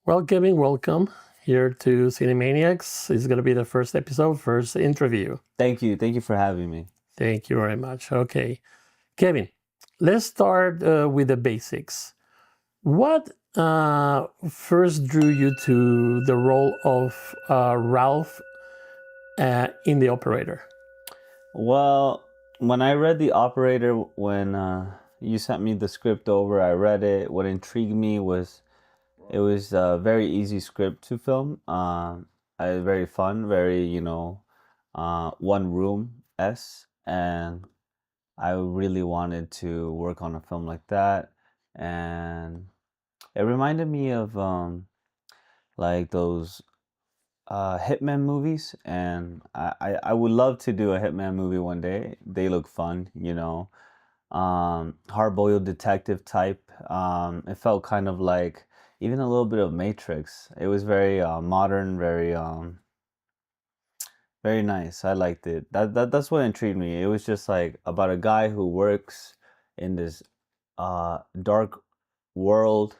Well, Kevin, welcome here to Cinemaniacs. It's going to be the first episode, first interview. Thank you. Thank you for having me. Thank you very much. Okay. Kevin, let's start with the basics. What first drew you to the role of Ralph in The Operator? Well, when I read The Operator, when you sent me the script over, I read it. What intrigued me was it was a very easy script to film. Very fun, very, one room S. And I really wanted to work on a film like that. And it reminded me of like those Hitman movies, and I would love to do a Hitman movie one day. They look fun, hard-boiled detective type. It felt kind of like even a little bit of Matrix. It was very modern, very nice. I liked it. That's what intrigued me. It was just like about a guy who works in this dark world,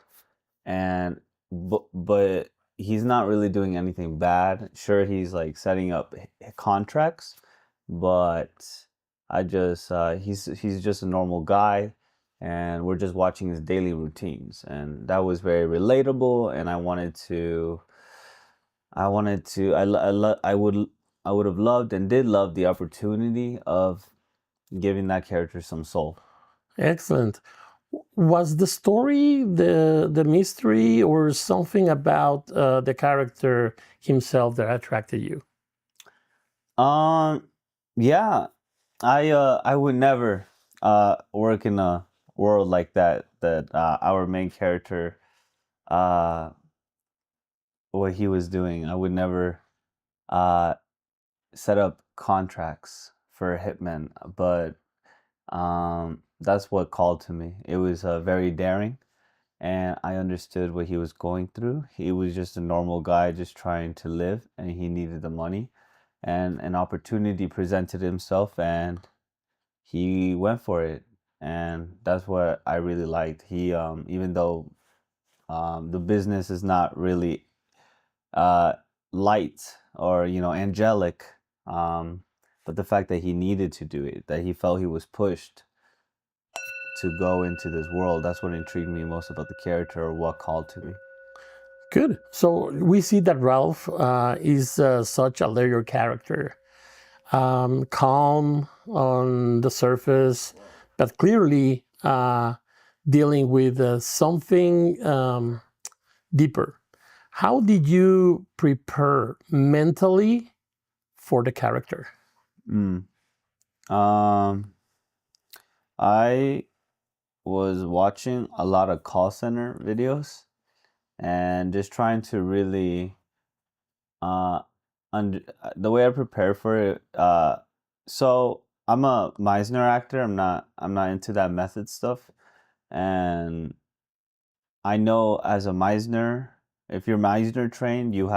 and but he's not really doing anything bad. Sure, he's like setting up contracts, but he's just a normal guy, and we're just watching his daily routines, and that was very relatable. And I would have loved and did love the opportunity of giving that character some soul. Excellent. Was the story the mystery or something about the character himself that attracted you? Yeah, I would never work in a world like that our main character uh what he was doing. I would never uh set up contracts for hitmen, but that's what called to me. It was very daring, and I understood what he was going through. He was just a normal guy just trying to live, and he needed the money, and an opportunity presented himself, and he went for it. And that's what I really liked. He even though the business is not really uh light or angelic, but the fact that he needed to do it, that he felt he was pushed to go into this world, that's what intrigued me most about the character, or what called to me. Good. So we see that Ralph is such a layered character, calm on the surface, but clearly dealing with something deeper. How did you prepare mentally for the character? Mm. Um, I was watching a lot of call center videos and just trying to really uh the way I prepare for it. So I'm a Meisner actor. I'm not into that method stuff, and I know as a Meisner, if you're Meisner trained, you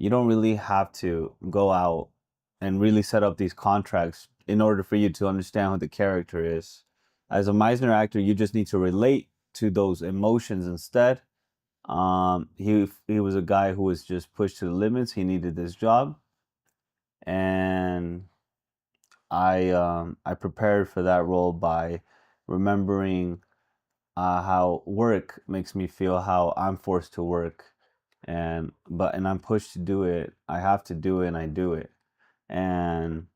don't really have to go out and really set up these contracts in order for you to understand what the character is. As a Meisner actor, you just need to relate to those emotions instead. He was a guy who was just pushed to the limits. He needed this job, and I prepared for that role by remembering how work makes me feel, how I'm forced to work, and I'm pushed to do it. I have to do it, and I do it. And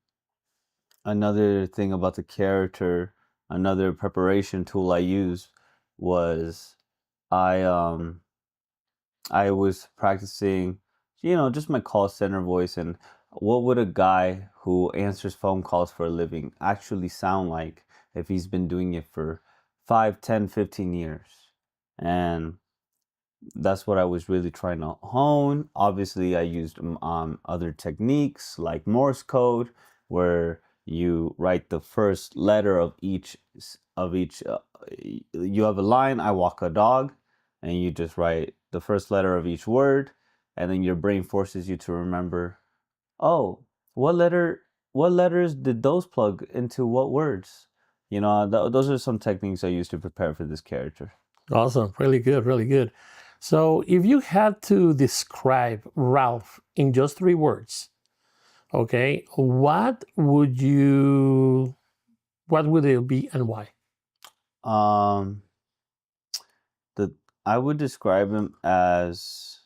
another thing about the character, another preparation tool I used was I um I was practicing, just my call center voice, and what would a guy who answers phone calls for a living actually sound like if he's been doing it for 5, 10, 15 years. And that's what I was really trying to hone. Obviously, I used other techniques like Morse code, where you write the first letter of each. You have a line, I walk a dog, and you just write the first letter of each word, and then your brain forces you to remember, oh, what letters did those plug into what words? Those are some techniques I used to prepare for this character. Awesome. Really good. Really good. So if you had to describe Ralph in just 3 words, okay, what would it be and why? Um, the I would describe him as.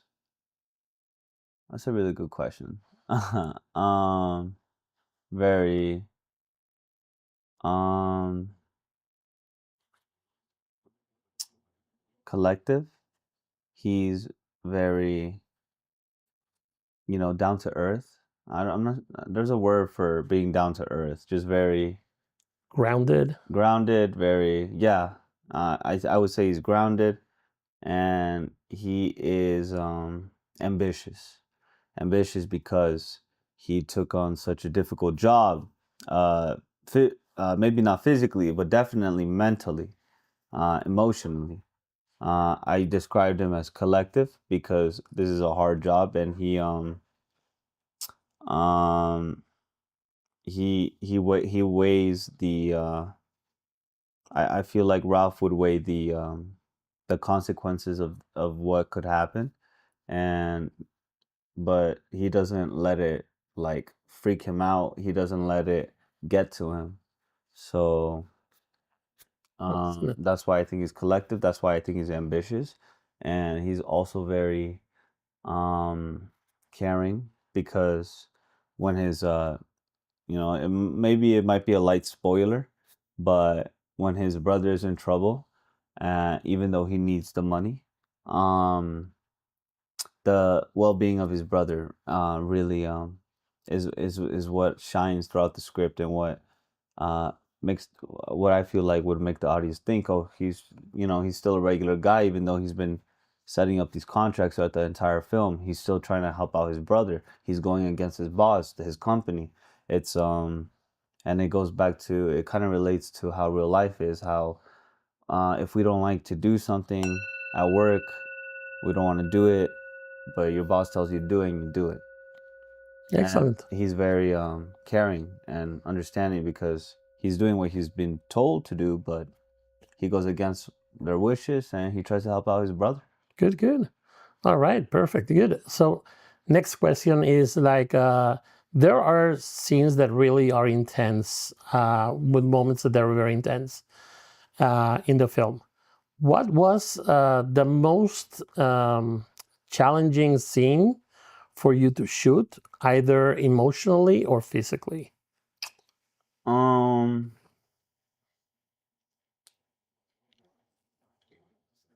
That's a really good question. Very um collective. He's very, down to earth. I'm not. There's a word for being down to earth. Just very Grounded. grounded. Very, yeah. I would say he's grounded, and he is ambitious. Ambitious because he took on such a difficult job. Maybe not physically, but definitely mentally, emotionally. I described him as collective because this is a hard job, and um he weighs the I feel like Ralph would weigh the consequences of what could happen, and but he doesn't let it like freak him out. He doesn't let it get to him. So Excellent. that's why I think he's collective. That's why I think he's ambitious, and he's also very caring because when his maybe it might be a light spoiler, but when his brother is in trouble, even though he needs the money, um the well-being of his brother really is what shines throughout the script, and what uh makes what I feel like would make the audience think, oh, he's still a regular guy, even though he's been setting up these contracts throughout the entire film. He's still trying to help out his brother. He's going against his boss, his company. It's and it goes back to, it kind of relates to how real life is, how if we don't like to do something at work, we don't want to do it, but your boss tells you to do it, and you do it. And Excellent. he's very caring and understanding because he's doing what he's been told to do, but he goes against their wishes, and he tries to help out his brother. Good, good. All right, perfect, good. So next question is like, there are scenes that really are intense, with moments that are very intense in the film. What was the most challenging scene for you to shoot, either emotionally or physically? Um,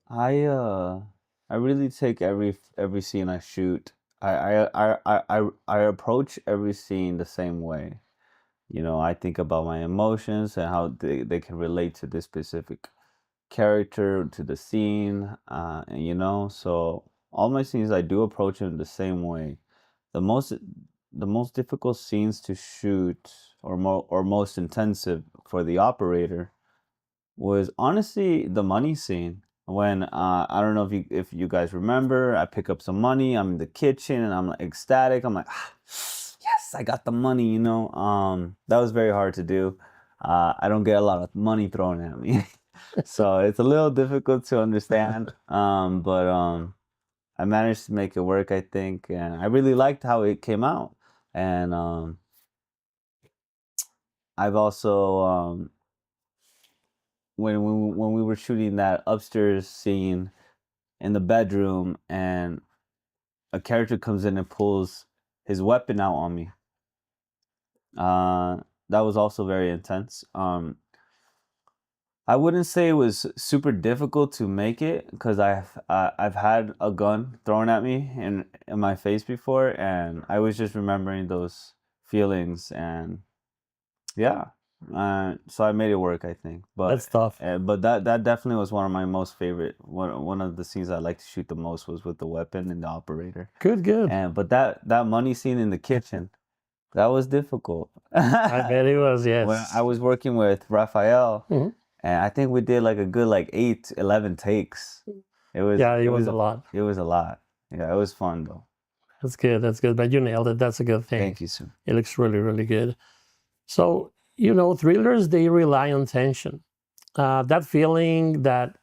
I uh, I really take every scene I shoot. I approach every scene the same way. I think about my emotions and how they can relate to this specific character, to the scene, so all my scenes I do approach them the same way. The most the most difficult scenes to shoot, or most intensive for the operator, was honestly the money scene. When I don't know if you guys remember, I pick up some money, I'm in the kitchen, and I'm like ecstatic. I'm like, yes, I got the money, that was very hard to do. I don't get a lot of money thrown at me. So it's a little difficult to understand. But I managed to make it work, I think, and I really liked how it came out. And I've also when we were shooting that upstairs scene in the bedroom, and a character comes in and pulls his weapon out on me. Uh, that was also very intense. I wouldn't say it was super difficult to make it because I've had a gun thrown at me in my face before, and I was just remembering those feelings, and yeah, so I made it work, I think. That's tough. But that definitely was one of my most favorite. One of the scenes I like to shoot the most was with the weapon and the operator. Good, good. And but that money scene in the kitchen, that was difficult. I bet it was, When yes. I was working with Raphael, Mhm. and I think we did like a good like 8, 11 takes. Yeah, it was a lot. It was a lot. Yeah, it was fun though. That's good, that's good. But you nailed it. That's a good thing. Thank you, sir. It looks really, really good. So, thrillers, they rely on tension. That feeling that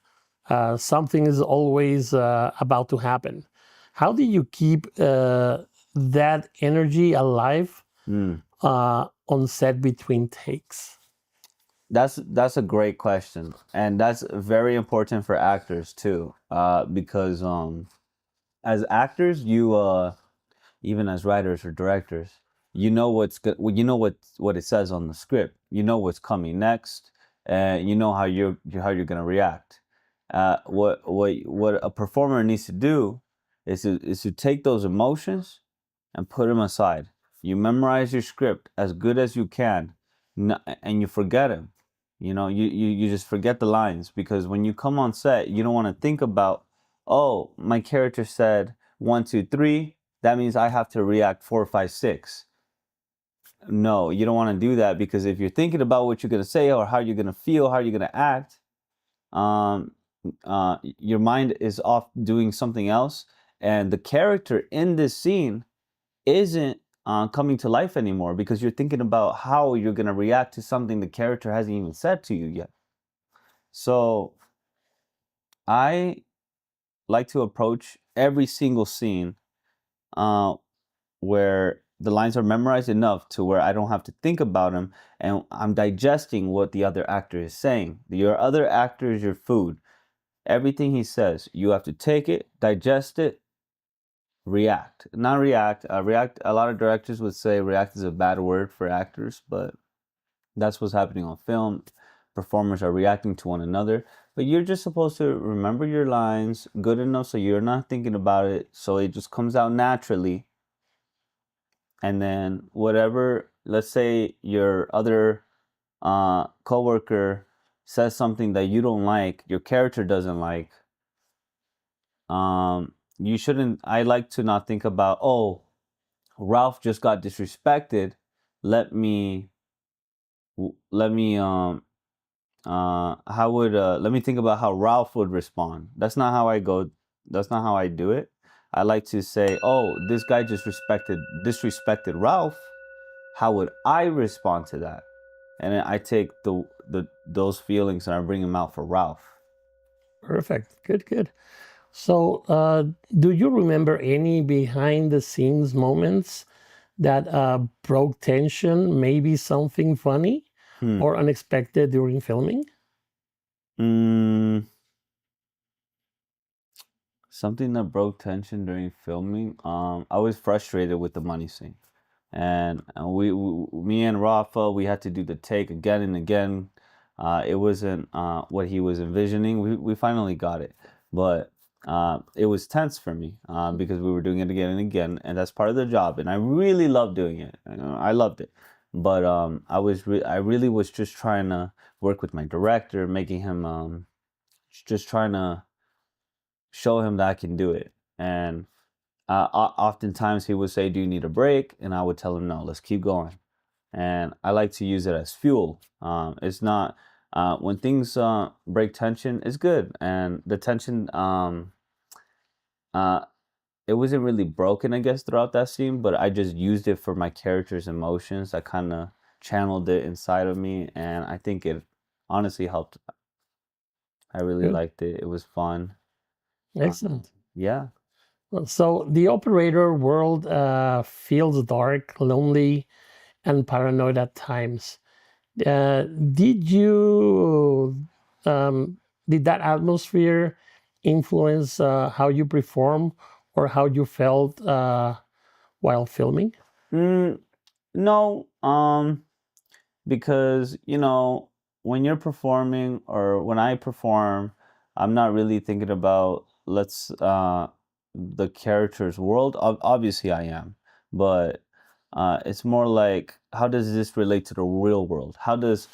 something is always about to happen. How do you keep that energy alive Mm. on set between takes? That's a great question, and that's very important for actors too. Because as actors, you even as writers or directors, you know you know what it says on the script. You know what's coming next, and you know how you're gonna react. What a performer needs to do is to take those emotions and put them aside. You memorize your script as good as you can, and you forget them. You know, you just forget the lines, because when you come on set, you don't want to think about, oh, my character said 1, 2, 3. That means I have to react 4, 5, 6. No, you don't want to do that, because if you're thinking about what you're gonna say or how you're gonna feel, how you're gonna act, um, your mind is off doing something else, and the character in this scene isn't coming to life anymore, because you're thinking about how you're gonna react to something the character hasn't even said to you yet. So I like to approach every single scene uh, where the lines are memorized enough to where I don't have to think about them, and I'm digesting what the other actor is saying. Your other actor is your food. Everything he says, you have to take it, digest it, react. Not react. React. A lot of directors would say react is a bad word for actors, but that's what's happening on film. Performers are reacting to one another, but you're just supposed to remember your lines good enough so you're not thinking about it, so it just comes out naturally. And then whatever, let's say your other coworker says something that you don't like, your character doesn't like, you shouldn't. I like to not think about, oh, Ralph just got disrespected. Let me let me how would let me think about how Ralph would respond. That's not how I go. That's not how I do it. I like to say, oh, this guy just disrespected Ralph. How would I respond to that? And then I take those feelings and I bring them out for Ralph. Perfect. Good, good. So, do you remember any behind the scenes moments that broke tension, maybe something funny Hmm. or unexpected during filming? Mm, something that broke tension during filming. I was frustrated with the money scene, and me and Rafa, we had to do the take again and again. It wasn't what he was envisioning. We finally got it, but it was tense for me because we were doing it again and again, and that's part of the job. And I really loved doing it. I loved it, but I really was just trying to work with my director, making him just trying to show him that I can do it. And oftentimes he would say, "Do you need a break?" And I would tell him, "No, let's keep going." And I like to use it as fuel. It's not when things break tension, it's good, and the tension uh, it wasn't really broken, I guess, throughout that scene, but I just used it for my character's emotions. I kind of channeled it inside of me, and I think it honestly helped. I really Good. liked it. It was fun. Excellent. Yeah. Well, so, the operator world feels dark, lonely, and paranoid at times. Did you did that atmosphere influence how you perform or how you felt while filming? Mm, no, because when you're performing or when I perform, I'm not really thinking about the character's world. Obviously, I am, but it's more like, how does this relate to the real world? How does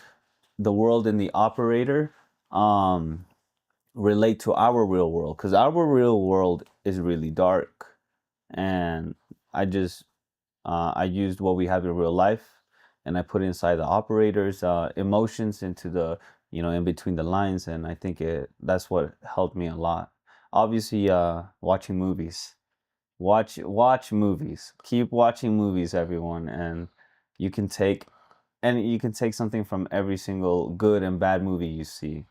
the world in the operator um relate to our real world? Because our real world is really dark, and I just I used what we have in real life, and I put inside the operators' emotions into the in between the lines, and I think that's what helped me a lot. Obviously, watching movies, watch movies, keep watching movies, everyone, and you can take you can take something from every single good and bad movie you see,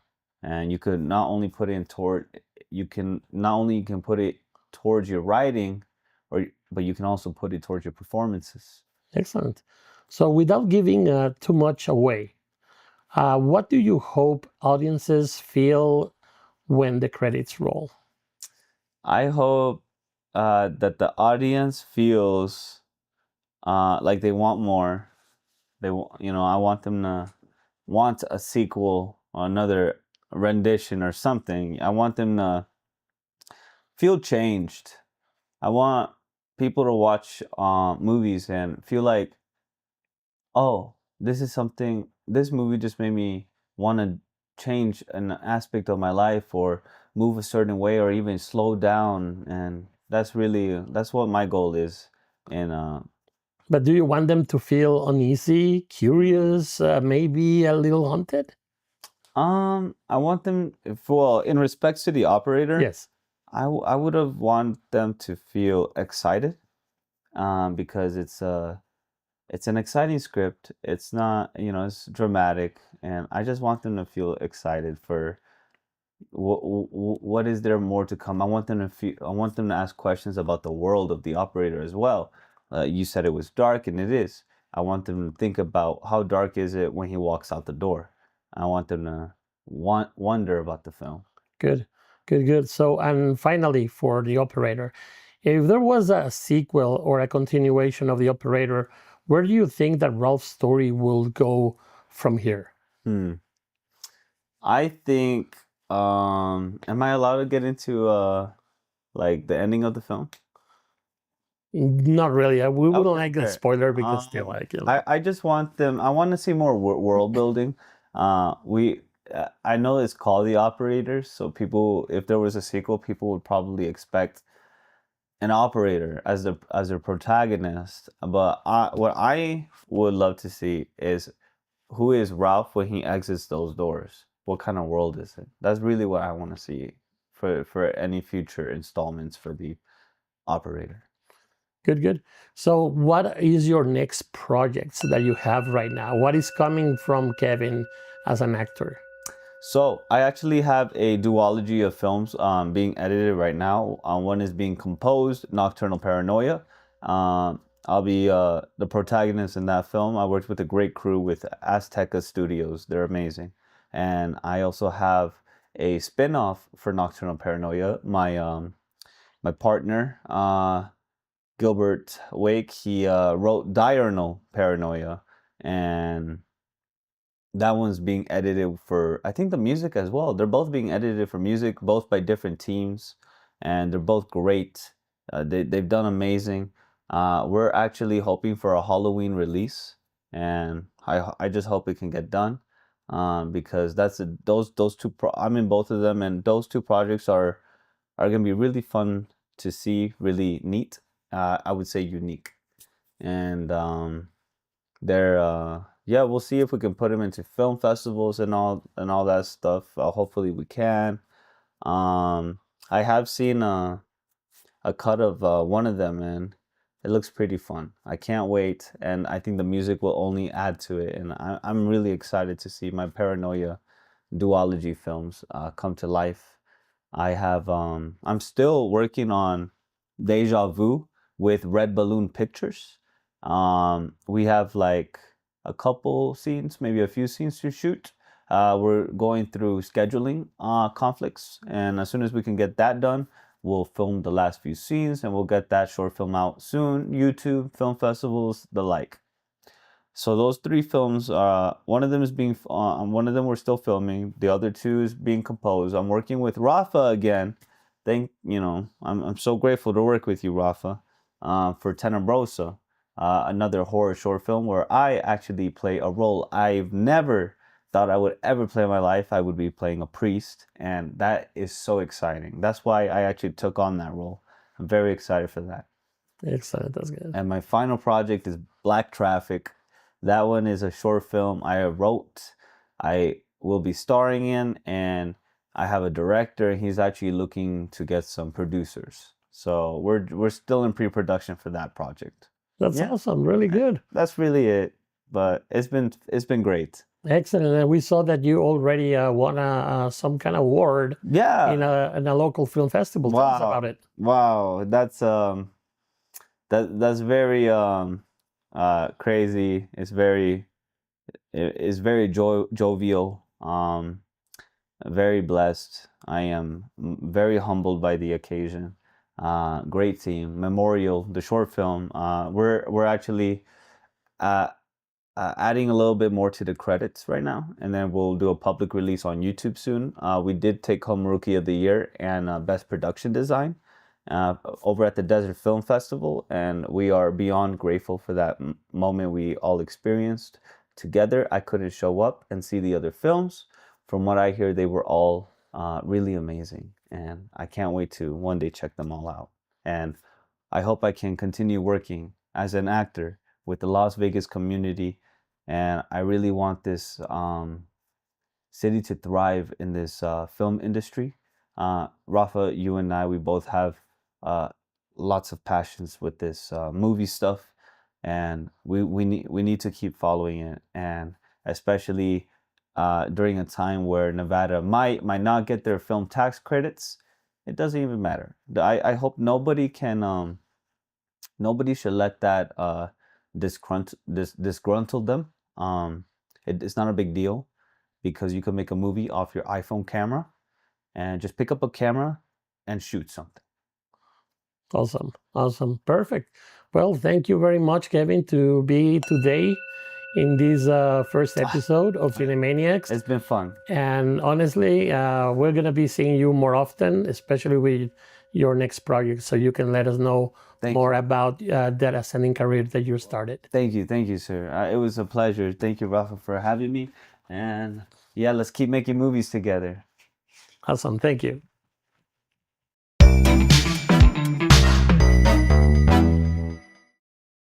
and you could not only put it in toward you can not only you can put it towards your writing, but you can also put it towards your performances. Excellent. So, without giving too much away, what do you hope audiences feel when the credits roll? I hope that the audience feels like they want more. I want them to want a sequel or another rendition or something. I want them to feel changed. I want people to watch movies and feel like, oh, this movie just made me want to change an aspect of my life or move a certain way or even slow down. And that's what my goal is. And But do you want them to feel uneasy, curious, maybe a little haunted? I want them, well, in respects to the operator, Yes. I would have want them to feel excited, because it's an exciting script. It's not, it's dramatic, and I just want them to feel excited for what is there more to come. I want them to ask questions about the world of the operator as well. You said it was dark, and it is. I want them to think about how dark is it when he walks out the door. I want them to wonder about the film. Good, good, good. So, and finally, for the operator, if there was a sequel or a continuation of the operator, where do you think that Ralph's story will go from here? Hmm. I think, am I allowed to get into like the ending of the film? Not really. We wouldn't Okay, like a okay. spoiler because they like it. I just want them. I want to see more world building. I know it's called The Operators, so people, if there was a sequel, people would probably expect an operator as the protagonist. But what I would love to see is, who is Ralph when he exits those doors? What kind of world is it? That's really what I want to see for any future installments for The Operator. Good, good. So, what is your next project that you have right now? What is coming from Kevin as an actor? So I actually have a duology of films being edited right now. One is being composed, Nocturnal Paranoia. I'll be the protagonist in that film. I worked with a great crew with Azteca Studios. They're amazing. And I also have a spin-off for Nocturnal Paranoia. My partner, Gilbert Wake, he wrote Diurnal Paranoia, and that one's being edited for, I think, the music as well. They're both being edited for music, both by different teams, and they're both great. They've done amazing. We're actually hoping for a Halloween release, and I just hope it can get done, because those two I'm in both of them, and those two projects are gonna be really fun to see, really neat. I would say unique, and they're yeah, we'll see if we can put them into film festivals and all that stuff. Hopefully we can. I have seen a cut of one of them, and it looks pretty fun. I can't wait, and I think the music will only add to it. And I'm really excited to see my Paranoia duology films come to life. I'm still working on Deja Vu with Red Balloon Pictures. We have like a couple scenes, maybe a few scenes to shoot. We're going through scheduling conflicts, and as soon as we can get that done, we'll film the last few scenes, and we'll get that short film out soon. YouTube, film festivals, the like. So those three films, one of them we're still filming. The other two is being composed. I'm working with Rafa again. I'm so grateful to work with you, Rafa, for Tenebrosa, another horror short film where I actually play a role I've never thought I would ever play in my life. I would be playing a priest, and that is so exciting. That's why I actually took on that role. I'm very excited for that. Excellent. That's good. And my final project is Black Traffic. That one is a short film I wrote, I will be starring in, and I have a director. He's actually looking to get some producers. So we're still in pre-production for that project. That's Yeah. awesome. Really good. That's really it. But it's been great. Excellent. And we saw that you already won some kind of award Yeah. in a local film festival. Tell us Wow. about it. Wow. That's very crazy. It's very jovial. Very blessed. I am very humbled by the occasion. Great team. Memorial, the short film. We're actually adding a little bit more to the credits right now, and then we'll do a public release on YouTube soon. We did take home Rookie of the Year and Best Production Design over at the Desert Film Festival, and we are beyond grateful for that moment we all experienced together. I couldn't show up and see the other films. From what I hear, they were all really amazing, and I can't wait to one day check them all out. And I hope I can continue working as an actor with the Las Vegas community, and I really want this city to thrive in this film industry. Rafa, you and I, we both have lots of passions with this movie stuff, and we need to keep following it, and especially during a time where Nevada might not get their film tax credits. It doesn't even matter. I hope nobody should let that disgruntle them. It's not a big deal because you can make a movie off your iPhone camera and just pick up a camera and shoot something. Awesome. Perfect. Well, thank you very much, Kevin, to be today in this first episode of Cinemaniacs. It's been fun. And honestly, we're going to be seeing you more often, especially with your next project, so you can let us know more about that ascending career that you started. Thank you, sir. It was a pleasure. Thank you, Rafa, for having me. And yeah, let's keep making movies together. Awesome. Thank you.